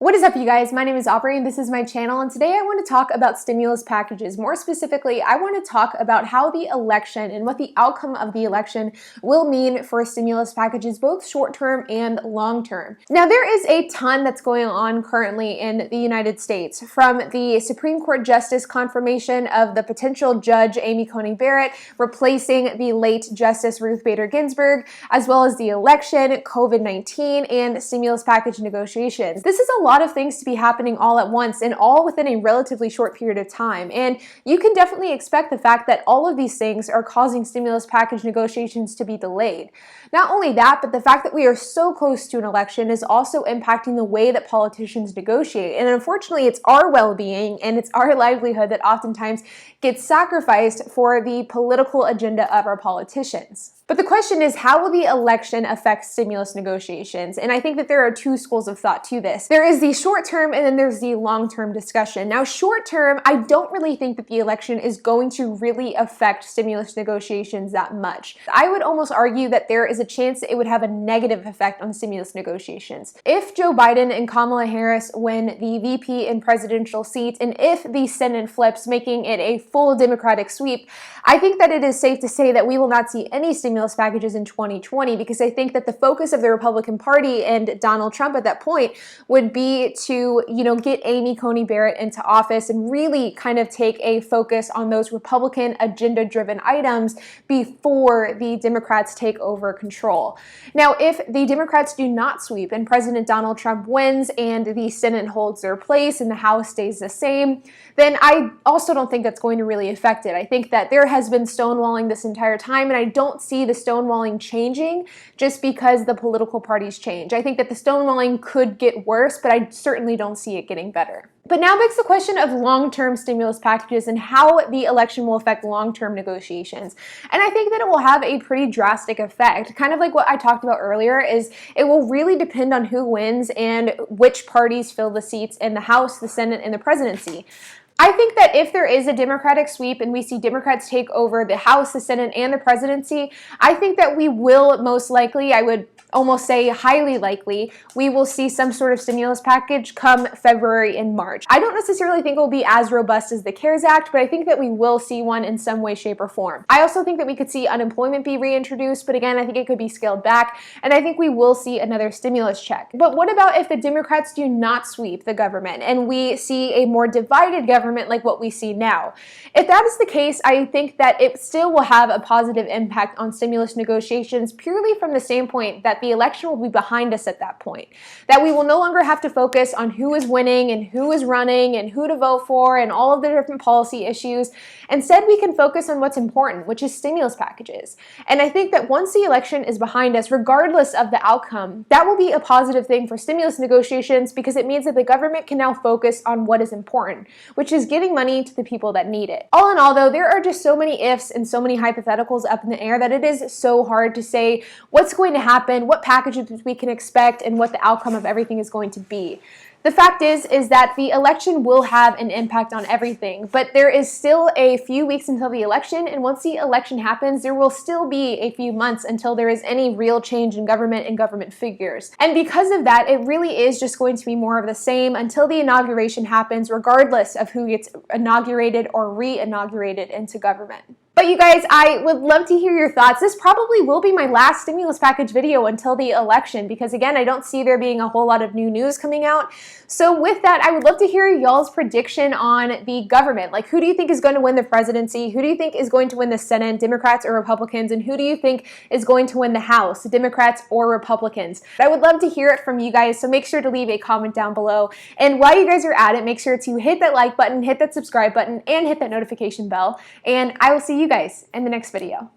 What is up, you guys? My name is Aubrey and this is my channel, and today I want to talk about stimulus packages. More specifically, I want to talk about how the election and what the outcome of the election will mean for stimulus packages, both short-term and long-term. Now, there is a ton that's going on currently in the United States, from the Supreme Court Justice confirmation of the potential Judge Amy Coney Barrett replacing the late Justice Ruth Bader Ginsburg, as well as the election, COVID-19, and stimulus package negotiations. This is a lot of things to be happening all at once and all within a relatively short period of time. And you can definitely expect the fact that all of these things are causing stimulus package negotiations to be delayed. Not only that, but the fact that we are so close to an election is also impacting the way that politicians negotiate. And unfortunately, it's our well-being and it's our livelihood that oftentimes gets sacrificed for the political agenda of our politicians. But the question is, how will the election affect stimulus negotiations? And I think that there are two schools of thought to this. There is the short-term and then there's the long-term discussion. Now, short-term, I don't really think that the election is going to really affect stimulus negotiations that much. I would almost argue that there is a chance that it would have a negative effect on stimulus negotiations. If Joe Biden and Kamala Harris win the VP and presidential seat, and if the Senate flips, making it a full Democratic sweep, I think that it is safe to say that we will not see any stimulus packages in 2020, because I think that the focus of the Republican Party and Donald Trump at that point would be to, get Amy Coney Barrett into office and really kind of take a focus on those Republican agenda-driven items before the Democrats take over control. Now, if the Democrats do not sweep and President Donald Trump wins and the Senate holds their place and the House stays the same, then I also don't think that's going to really affect it. I think that there has been stonewalling this entire time, and I don't see the stonewalling changing just because the political parties change. I think that the stonewalling could get worse, but I certainly don't see it getting better. But now begs the question of long-term stimulus packages and how the election will affect long-term negotiations. And I think that it will have a pretty drastic effect. Kind of like what I talked about earlier, is it will really depend on who wins and which parties fill the seats in the House, the Senate, and the presidency. I think that if there is a Democratic sweep and we see Democrats take over the House, the Senate, and the presidency, I think that we will most likely, I would almost say highly likely, we will see some sort of stimulus package come February and March. I don't necessarily think it will be as robust as the CARES Act, but I think that we will see one in some way, shape, or form. I also think that we could see unemployment be reintroduced, but again, I think it could be scaled back, and I think we will see another stimulus check. But what about if the Democrats do not sweep the government and we see a more divided government like what we see now? If that is the case, I think that it still will have a positive impact on stimulus negotiations, purely from the standpoint that the election will be behind us at that point. That we will no longer have to focus on who is winning and who is running and who to vote for and all of the different policy issues. Instead, we can focus on what's important, which is stimulus packages. And I think that once the election is behind us, regardless of the outcome, that will be a positive thing for stimulus negotiations, because it means that the government can now focus on what is important, which is giving money to the people that need it. All in all, though, there are just so many ifs and so many hypotheticals up in the air that it is so hard to say what's going to happen, what packages we can expect, and what the outcome of everything is going to be. The fact is that the election will have an impact on everything, but there is still a few weeks until the election, and once the election happens, there will still be a few months until there is any real change in government and government figures. And because of that, it really is just going to be more of the same until the inauguration happens, regardless of who gets inaugurated or re-inaugurated into government. But you guys, I would love to hear your thoughts. This probably will be my last stimulus package video until the election, because again, I don't see there being a whole lot of new news coming out. So with that, I would love to hear y'all's prediction on the government. Like, who do you think is going to win the presidency? Who do you think is going to win the Senate, Democrats or Republicans? And who do you think is going to win the House, Democrats or Republicans? I would love to hear it from you guys, so make sure to leave a comment down below. And while you guys are at it, make sure to hit that like button, hit that subscribe button, and hit that notification bell. And I will see you guys in the next video.